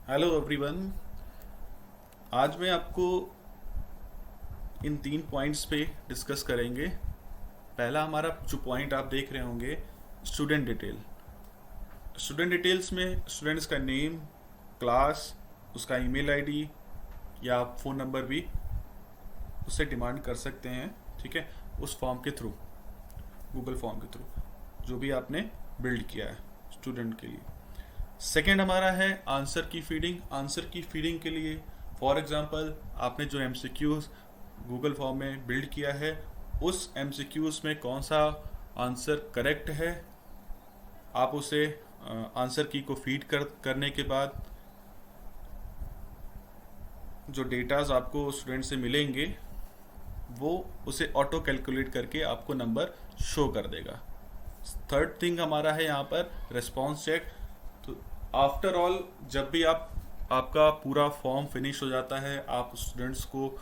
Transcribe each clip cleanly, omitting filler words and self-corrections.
Hello everyone. आज मैं आपको इन 3 पॉइंट्स पे डिस्कस करेंगे। पहला हमारा जो पॉइंट आप देख रहे होंगे, स्टूडेंट डिटेल। स्टूडेंट डिटेल्स में स्टूडेंट्स का नेम, क्लास, उसका ईमेल आईडी या फ़ोन नंबर भी उससे डिमांड कर सकते हैं। ठीक है, उस फॉर्म के थ्रू, गूगल फॉर्म के थ्रू जो भी आपने बिल्ड किया है स्टूडेंट के लिए। सेकेंड हमारा है आंसर की फीडिंग। आंसर की फीडिंग के लिए फॉर एग्जांपल आपने जो एमसीक्यूज गूगल फॉर्म में बिल्ड किया है, उस एमसीक्यूज में कौन सा आंसर करेक्ट है, आप उसे आंसर की को फीड करने के बाद जो डेटाज आपको स्टूडेंट से मिलेंगे वो उसे ऑटो कैलकुलेट करके आपको नंबर शो कर देगा। थर्ड थिंग हमारा है यहाँ पर रिस्पॉन्स चेक। तो आफ्टर ऑल जब भी आपका पूरा फॉर्म फिनिश हो जाता है, आप स्टूडेंट्स को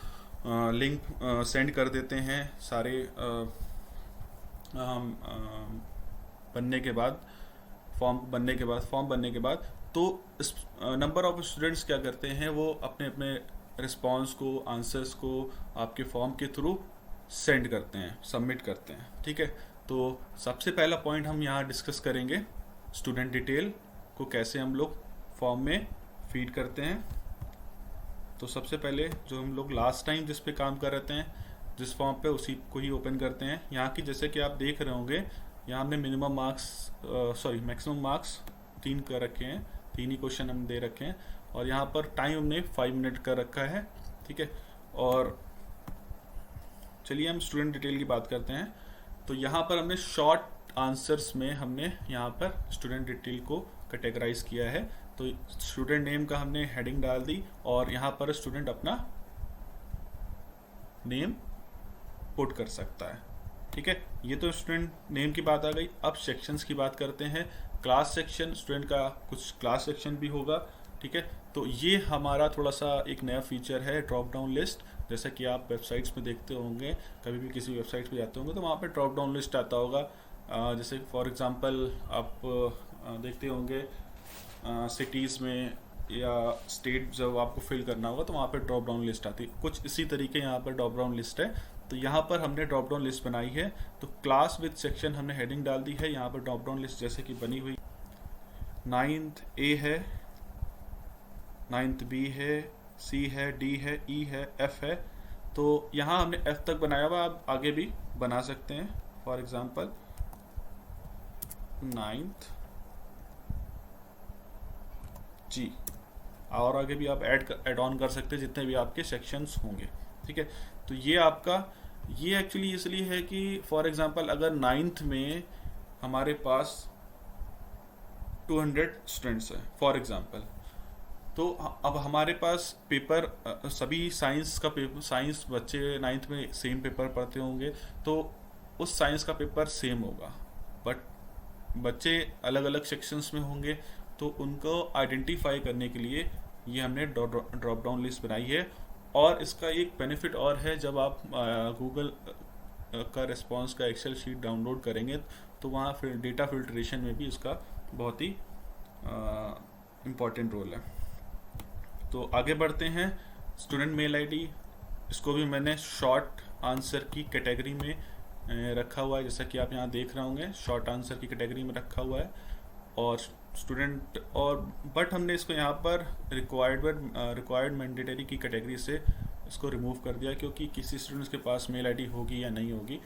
लिंक सेंड कर देते हैं सारे बनने के बाद, फॉर्म बनने के बाद तो नंबर ऑफ स्टूडेंट्स क्या करते हैं, वो अपने अपने रिस्पॉन्स को, आंसर्स को आपके फॉर्म के थ्रू सेंड करते हैं, सबमिट करते हैं। ठीक है, तो सबसे पहला पॉइंट हम यहाँ डिस्कस करेंगे, स्टूडेंट डिटेल को कैसे हम लोग फॉर्म में फीड करते हैं। तो सबसे पहले जो हम लोग लास्ट टाइम जिस पे काम कर रहे हैं, जिस फॉर्म पे, उसी को ही ओपन करते हैं। यहाँ की जैसे कि आप देख रहे होंगे, यहाँ हमने मैक्सिमम मार्क्स 3 कर रखे हैं, 3 ही क्वेश्चन हम दे रखे हैं, और यहाँ पर टाइम हमने 5 मिनट का रखा है। ठीक है, और चलिए हम स्टूडेंट डिटेल की बात करते हैं। तो यहाँ पर हमने शॉर्ट आंसर्स में हमने यहाँ पर स्टूडेंट डिटेल को कैटेगराइज किया है। तो स्टूडेंट नेम का हमने हेडिंग डाल दी और यहाँ पर स्टूडेंट अपना नेम पुट कर सकता है। ठीक है, ये तो स्टूडेंट नेम की बात आ गई। अब सेक्शंस की बात करते हैं। क्लास सेक्शन, स्टूडेंट का कुछ क्लास सेक्शन भी होगा। ठीक है, तो ये हमारा थोड़ा सा एक नया फीचर है, ड्रॉप डाउन लिस्ट। जैसा कि आप वेबसाइट्स में देखते होंगे, कभी भी किसी वेबसाइट पे जाते होंगे तो वहाँ पे ड्रॉप डाउन लिस्ट आता होगा। जैसे फॉर एग्जांपल आप देखते होंगे सिटीज़ में या स्टेट जब आपको फिल करना होगा तो वहाँ पे ड्रॉप डाउन लिस्ट आती है। कुछ इसी तरीके यहाँ पर ड्रॉप डाउन लिस्ट है। तो यहाँ पर हमने ड्रॉप डाउन लिस्ट बनाई है। तो क्लास विद सेक्शन हमने हेडिंग डाल दी है। यहाँ पर ड्रॉप डाउन लिस्ट जैसे कि बनी हुई, 9th A है, 9th B है, C है, D है, E है, F है। तो यहाँ हमने F तक बनाया हुआ, आप आगे भी बना सकते हैं। फॉर एग्जाम्पल 9th G, और आगे भी आप ऐड ऑन कर सकते हैं जितने भी आपके सेक्शंस होंगे। ठीक है, तो ये आपका, ये एक्चुअली इसलिए है कि फॉर एग्जांपल अगर 9th में हमारे पास 200 स्टूडेंट्स हैं फॉर एग्जांपल, तो अब हमारे पास पेपर सभी साइंस का पेपर, साइंस बच्चे 9th में सेम पेपर पढ़ते होंगे तो उस साइंस का पेपर सेम होगा, बट बच्चे अलग अलग सेक्शंस में होंगे। तो उनको आइडेंटिफाई करने के लिए ये हमने ड्रॉप डाउन लिस्ट बनाई है। और इसका एक बेनिफिट और है, जब आप गूगल का रिस्पांस का एक्सेल शीट डाउनलोड करेंगे तो वहाँ फिर डेटा फिल्ट्रेशन में भी इसका बहुत ही इम्पॉर्टेंट रोल है। तो आगे बढ़ते हैं। स्टूडेंट मेल आईडी, इसको भी मैंने शॉर्ट आंसर की कैटेगरी में रखा हुआ है, जैसा कि आप यहाँ देख रहे होंगे, शॉर्ट आंसर की कैटेगरी में रखा हुआ है। और स्टूडेंट और बट हमने इसको यहाँ पर रिक्वायर्ड मैंडेटरी की कैटेगरी से इसको रिमूव कर दिया, क्योंकि किसी स्टूडेंट्स के पास मेल आईडी होगी या नहीं होगी।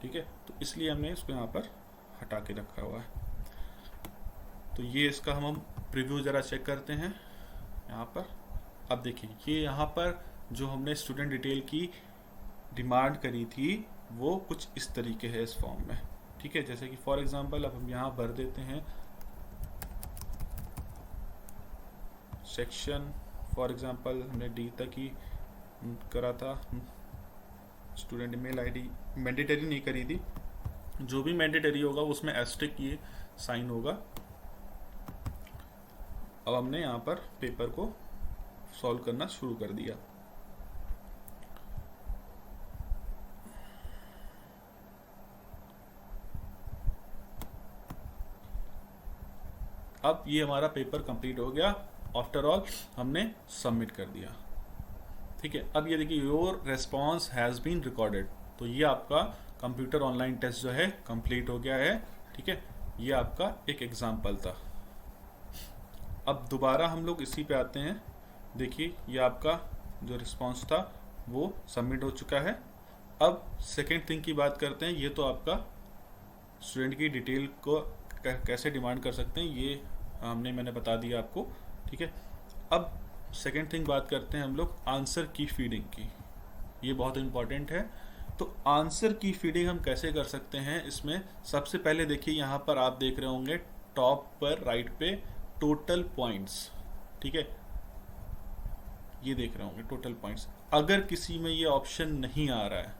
ठीक है, तो इसलिए हमने इसको यहाँ पर हटा के रखा हुआ है। तो ये इसका हम प्रीव्यू ज़रा चेक करते हैं यहाँ पर। अब देखिए, ये यहाँ पर जो हमने स्टूडेंट डिटेल की डिमांड करी थी वो कुछ इस तरीके है इस फॉर्म में। ठीक है, जैसे कि फॉर एग्जांपल अब हम यहाँ भर देते हैं सेक्शन, फॉर एग्जांपल हमने डी तक ही करा था। स्टूडेंट ईमेल आईडी मैंडेटरी नहीं करी थी, जो भी मैंडेटरी होगा उसमें एस्टेरिक ये साइन होगा। अब हमने यहाँ पर पेपर को सॉल्व करना शुरू कर दिया। अब ये हमारा पेपर कंप्लीट हो गया। आफ्टर ऑल हमने सबमिट कर दिया। ठीक है, अब ये देखिए your response has been recorded, तो ये आपका कंप्यूटर ऑनलाइन टेस्ट जो है कंप्लीट हो गया है। ठीक है, ये आपका एक एग्जाम्पल था। अब दोबारा हम लोग इसी पे आते हैं। देखिए ये आपका जो रिस्पॉन्स था वो सबमिट हो चुका है। अब सेकेंड थिंग की बात करते हैं। ये तो आपका स्टूडेंट की डिटेल को कैसे डिमांड कर सकते हैं ये मैंने बता दिया आपको। ठीक है, अब सेकेंड थिंग बात करते हैं हम लोग आंसर की फीडिंग की। ये बहुत इंपॉर्टेंट है। तो आंसर की फीडिंग हम कैसे कर सकते हैं इसमें, सबसे पहले देखिए यहाँ पर आप देख रहे होंगे टॉप पर राइट पे टोटल पॉइंट्स। ठीक है, ये देख रहे होंगे टोटल पॉइंट्स। अगर किसी में ये ऑप्शन नहीं आ रहा है,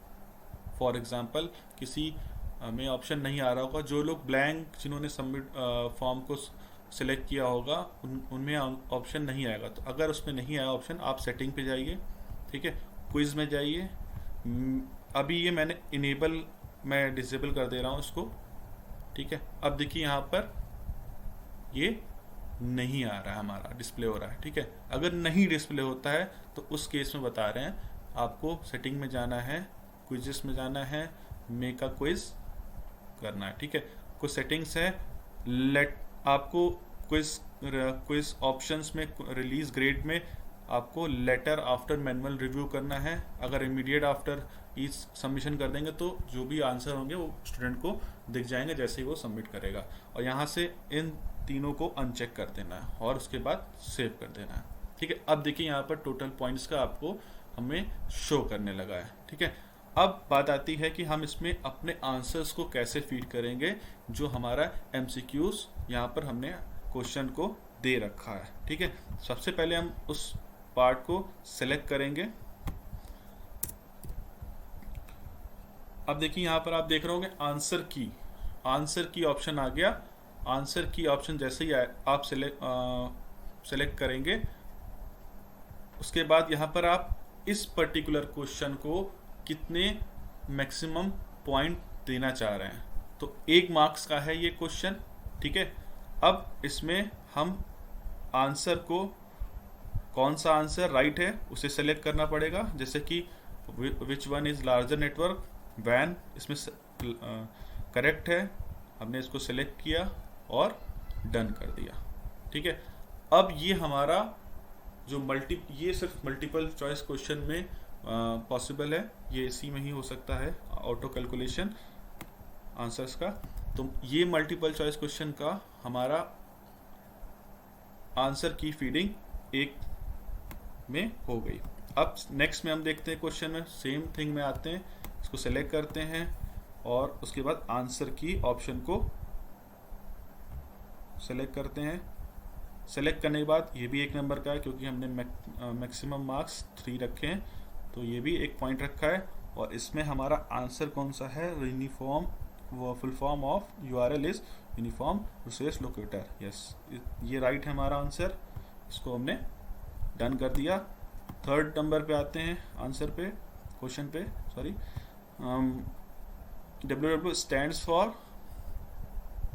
फॉर एग्जांपल किसी में ऑप्शन नहीं आ रहा होगा, जो लोग ब्लैंक जिन्होंने सबमिट फॉर्म को सिलेक्ट किया होगा उनमें ऑप्शन नहीं आएगा। तो अगर उसमें नहीं आया ऑप्शन, आप सेटिंग पे जाइए। ठीक है, क्विज में जाइए। अभी ये मैंने इनेबल, मैं डिसेबल कर दे रहा हूँ इसको। ठीक है, अब देखिए यहाँ पर ये नहीं आ रहा है, हमारा डिस्प्ले हो रहा है। ठीक है, अगर नहीं डिस्प्ले होता है तो उस केस में बता रहे हैं आपको सेटिंग में जाना है, क्विजेस में जाना है, मेक अ क्विज करना है। ठीक है, कुछ सेटिंग्स है। लेट आपको क्विज ऑप्शंस में रिलीज ग्रेड में आपको लेटर आफ्टर मैनुअल रिव्यू करना है। अगर इमीडिएट आफ्टर ईच सबमिशन कर देंगे तो जो भी आंसर होंगे वो स्टूडेंट को दिख जाएंगे जैसे ही वो सबमिट करेगा। और यहाँ से इन तीनों को अनचेक कर देना है और उसके बाद सेव कर देना है। ठीक है, अब देखिए यहाँ पर टोटल पॉइंट्स का आपको हमें शो करने लगा है। ठीक है, अब बात आती है कि हम इसमें अपने आंसर्स को कैसे फीड करेंगे। जो हमारा MCQs यहाँ पर हमने क्वेश्चन को दे रखा है। ठीक है, सबसे पहले हम उस पार्ट को सेलेक्ट करेंगे। अब देखिए यहाँ पर आप देख रहे होंगे आंसर की ऑप्शन आ गया। आंसर की ऑप्शन जैसे ही आप सेलेक्ट करेंगे, उसके बाद यहाँ पर आप इस पर्टिकुलर क्वेश्चन को कितने मैक्सिमम पॉइंट देना चाह रहे हैं। तो 1 मार्क्स का है ये क्वेश्चन। ठीक है, अब इसमें हम आंसर को, कौन सा आंसर राइट है उसे सेलेक्ट करना पड़ेगा। जैसे कि which one is larger network वैन, इसमें करेक्ट है, हमने इसको सेलेक्ट किया और डन कर दिया। ठीक है, अब ये हमारा जो ये सिर्फ मल्टीपल चॉइस क्वेश्चन में पॉसिबल है, ये इसी में ही हो सकता है ऑटो कैलकुलेशन आंसर्स का। तो ये मल्टीपल चॉइस क्वेश्चन का हमारा आंसर की फीडिंग 1 में हो गई। अब नेक्स्ट में हम देखते हैं क्वेश्चन में सेम थिंग में आते हैं, इसको सेलेक्ट करते हैं और उसके बाद आंसर की ऑप्शन को सेलेक्ट करते हैं। सेलेक्ट करने के बाद ये भी 1 नंबर का है क्योंकि हमने मैक्सिमम मार्क्स 3 रखे हैं, तो ये भी 1 पॉइंट रखा है। और इसमें हमारा आंसर कौन सा है, यूनिफॉर्म, वो full form of URL is uniform resource locator. Yes, ये राइट है हमारा आंसर, इसको हमने डन कर दिया। 3rd नंबर पे आते हैं आंसर पे, क्वेश्चन पे, sorry. WWW stands for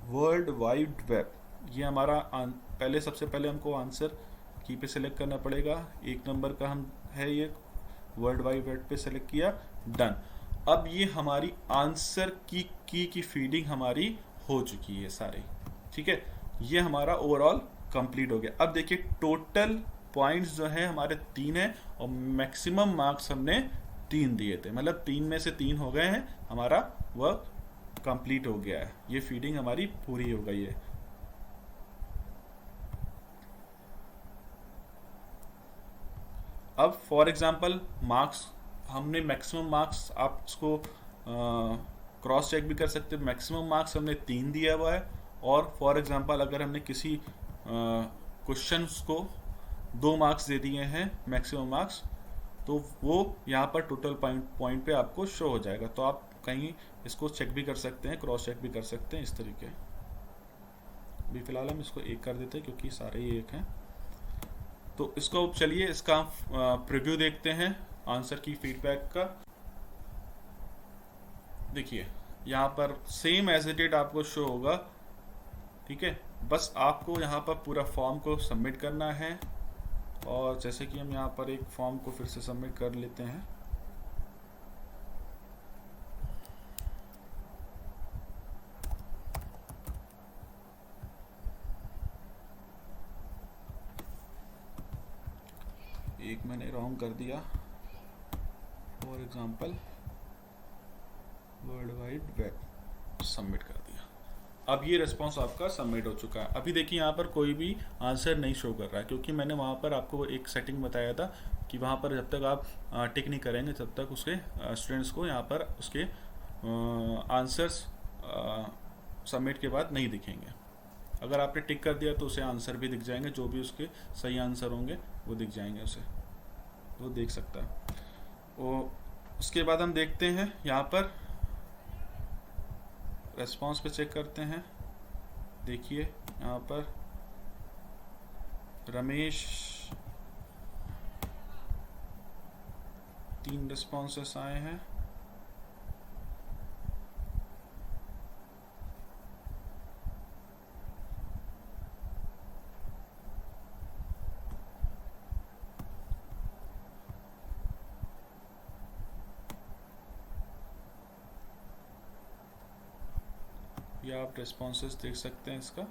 world wide web. ये हमारा सबसे पहले हमको आंसर की पे सिलेक्ट करना पड़ेगा। 1 नंबर का हम है ये, वर्ल्ड वाइड वेब पे सिलेक्ट किया, डन। अब ये हमारी आंसर की फीडिंग हमारी हो चुकी है सारी। ठीक है, ये हमारा ओवरऑल कंप्लीट हो गया। अब देखिए टोटल पॉइंट्स जो है हमारे 3 है और मैक्सिमम मार्क्स हमने 3 दिए थे, मतलब 3 में से 3 हो गए हैं, हमारा वर्क कंप्लीट हो गया है। ये फीडिंग हमारी पूरी हो गई है। अब फॉर एग्जांपल मार्क्स, हमने मैक्सिमम मार्क्स, आप इसको क्रॉस चेक भी कर सकते हैं। मैक्सिमम मार्क्स हमने 3 दिया हुआ है और फॉर एग्जांपल अगर हमने किसी क्वेश्चंस को 2 मार्क्स दे दिए हैं मैक्सिमम मार्क्स, तो वो यहाँ पर टोटल पॉइंट पे आपको शो हो जाएगा। तो आप कहीं इसको चेक भी कर सकते हैं, क्रॉस चेक भी कर सकते हैं इस तरीके। अभी फिलहाल हम इसको 1 कर देते हैं क्योंकि सारे ही 1 हैं। तो इसको चलिए इसका प्रीव्यू देखते हैं आंसर की फीडबैक का। देखिए यहाँ पर सेम एज इट इट आपको शो होगा। ठीक है, बस आपको यहाँ पर पूरा फॉर्म को सबमिट करना है। और जैसे कि हम यहाँ पर एक फॉर्म को फिर से सबमिट कर लेते हैं। एक मैंने रॉन्ग कर दिया, for example world wide web, submit कर दिया। अब ये रिस्पांस आपका सबमिट हो चुका है। अभी देखिए यहाँ पर कोई भी आंसर नहीं शो कर रहा है, क्योंकि मैंने वहाँ पर आपको एक सेटिंग बताया था कि वहाँ पर जब तक आप टिक नहीं करेंगे तब तक उसके स्टूडेंट्स को यहाँ पर उसके आंसर्स सबमिट के बाद नहीं दिखेंगे। अगर आपने टिक कर दिया तो उसे आंसर भी दिख जाएंगे, जो भी उसके सही आंसर होंगे वो दिख जाएंगे, उसे वो देख सकता है। वो उसके बाद हम देखते हैं यहाँ पर रेस्पॉन्स पे चेक करते हैं। देखिए यहाँ पर रमेश 3 रिस्पॉन्सेस आए हैं। या आप रिस्पॉन्सेस देख सकते हैं इसका।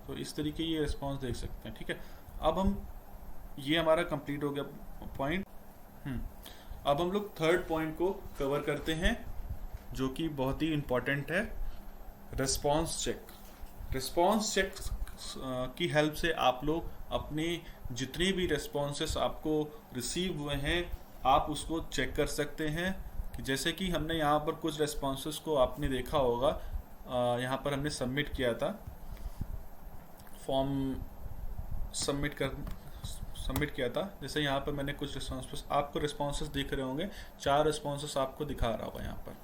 तो इस तरीके ये रिस्पॉन्स देख सकते हैं। ठीक है, अब हम ये हमारा कंप्लीट हो गया पॉइंट। अब हम लोग थर्ड पॉइंट को कवर करते हैं, जो कि बहुत ही इम्पोर्टेंट है, रिस्पॉन्स चेक। रिस्पॉन्स चेक की हेल्प से आप लोग अपने जितने भी रिस्पॉन्सेस आपको रिसीव हुए हैं आप उसको चेक कर सकते हैं। कि जैसे कि हमने यहाँ पर कुछ रिस्पॉन्सेस को आपने देखा होगा, यहाँ पर हमने सबमिट किया था, फॉर्म सबमिट किया था। जैसे यहाँ पर मैंने कुछ रिस्पॉन्सेस, आपको रिस्पॉन्सेस दिख रहे होंगे, 4 रिस्पॉन्सेस आपको दिखा रहा होगा यहाँ पर।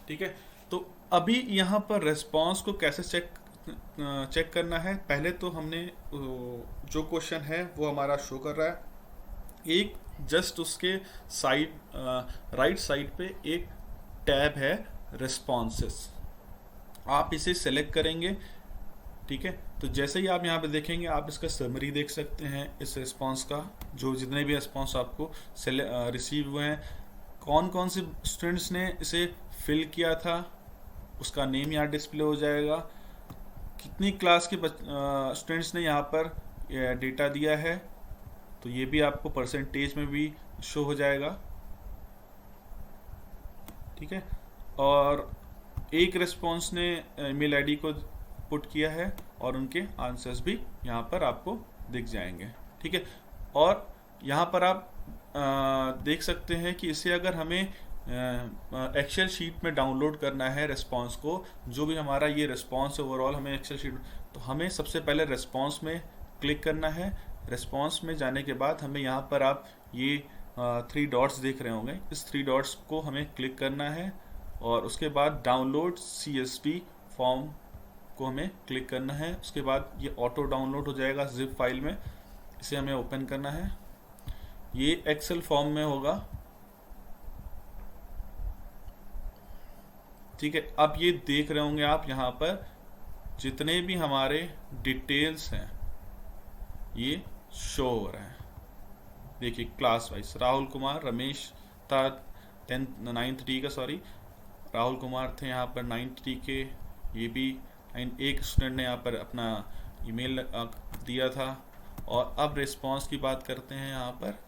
ठीक है, तो अभी यहाँ पर रिस्पॉन्स को कैसे चेक करना है। पहले तो हमने जो क्वेश्चन है वो हमारा शो कर रहा है, एक जस्ट उसके साइड राइट साइड पे एक टैब है रिस्पॉन्सेस, आप इसे सेलेक्ट करेंगे। ठीक है, तो जैसे ही आप यहाँ पे देखेंगे आप इसका समरी देख सकते हैं इस रिस्पॉन्स का, जो जितने भी रिस्पॉन्स आपको रिसीव हुए हैं, कौन कौन से स्टूडेंट्स ने इसे फिल किया था, उसका नेम यहाँ डिस्प्ले हो जाएगा, कितनी क्लास के स्टूडेंट्स ने यहाँ पर डेटा दिया है, तो ये भी आपको परसेंटेज में भी शो हो जाएगा। ठीक है, और एक रिस्पॉन्स ने ईमेल आईडी को पुट किया है और उनके आंसर्स भी यहाँ पर आपको दिख जाएंगे। ठीक है, और यहाँ पर आप देख सकते हैं कि इसे अगर हमें एक्सेल शीट में डाउनलोड करना है रिस्पॉन्स को, जो भी हमारा ये रिस्पॉन्स ओवरऑल हमें एक्सेल शीट, तो हमें सबसे पहले रिस्पॉन्स में क्लिक करना है। रिस्पॉन्स में जाने के बाद हमें यहाँ पर आप ये 3 डॉट्स देख रहे होंगे, इस 3 डॉट्स को हमें क्लिक करना है और उसके बाद डाउनलोड CSV फॉर्म को हमें क्लिक करना है। उसके बाद ये ऑटो डाउनलोड हो जाएगा जिप फाइल में, इसे हमें ओपन करना है। ये एक्सेल फॉर्म में होगा। ठीक है, अब ये देख रहे होंगे आप यहाँ पर जितने भी हमारे डिटेल्स हैं ये शो हो रहे हैं। देखिए क्लास वाइज राहुल कुमार, रमेश था 9th D का, सॉरी राहुल कुमार थे यहाँ पर 9th D के, ये भी एक स्टूडेंट ने यहाँ पर अपना ईमेल दिया था। और अब रिस्पॉन्स की बात करते हैं यहाँ पर,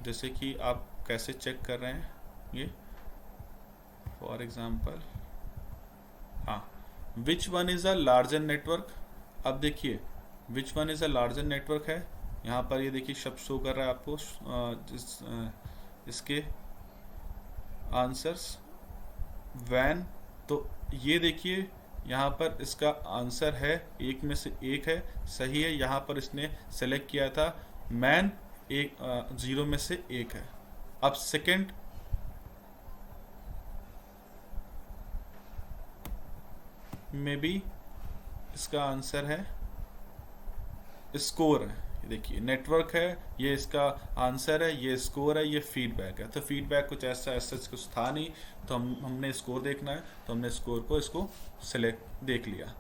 जैसे कि आप कैसे चेक कर रहे हैं ये, फॉर एग्जांपल हाँ, which one is a larger network. अब देखिए which one is a larger network है, यहाँ पर ये देखिए शब्द शो कर रहा है आपको इसके आंसर्स वैन। तो ये देखिए यहाँ पर इसका आंसर है, एक में से एक है, सही है। यहाँ पर इसने सेलेक्ट किया था मैन, 0 में से 1 है। अब सेकंड में भी इसका आंसर है स्कोर है। देखिए नेटवर्क है, ये इसका आंसर है, ये स्कोर है, ये फीडबैक है। तो फीडबैक कुछ ऐसा कुछ था नहीं, तो हमने स्कोर देखना है, तो हमने स्कोर को इसको सिलेक्ट देख लिया।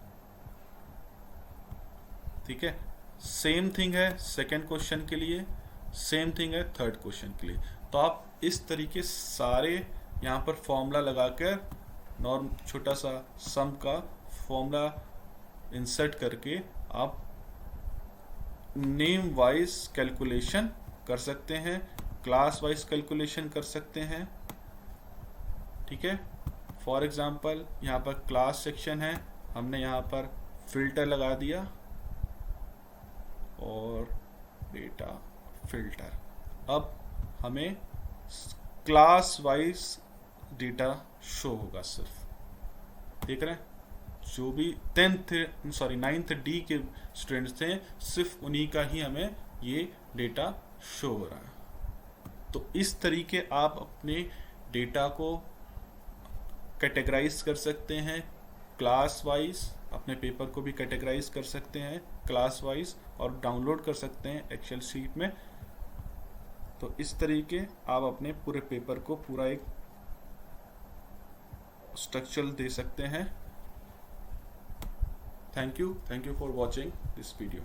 ठीक है, सेम थिंग है सेकंड क्वेश्चन के लिए, सेम थिंग है थर्ड क्वेश्चन के लिए। तो आप इस तरीके सारे यहाँ पर फॉर्मूला लगाकर नॉर्म छोटा सा सम का फॉर्मूला इंसर्ट करके आप नेम वाइज कैलकुलेशन कर सकते हैं, क्लास वाइज कैलकुलेशन कर सकते हैं। ठीक है, फॉर एग्जांपल यहाँ पर क्लास सेक्शन है, हमने यहाँ पर फिल्टर लगा दिया और डेटा फिल्टर। अब हमें क्लास वाइज डेटा शो होगा। सिर्फ देख रहे हैं, जो भी 9th डी के स्टूडेंट्स थे, सिर्फ उन्हीं का ही हमें ये डेटा शो हो रहा है। तो इस तरीके आप अपने डेटा को कैटेगराइज कर सकते हैं क्लास वाइज, अपने पेपर को भी कैटेगराइज कर सकते हैं क्लास वाइज और डाउनलोड कर सकते हैं एक्सेल शीट में। तो इस तरीके आप अपने पूरे पेपर को पूरा एक स्ट्रक्चर दे सकते हैं। Thank you for watching this video.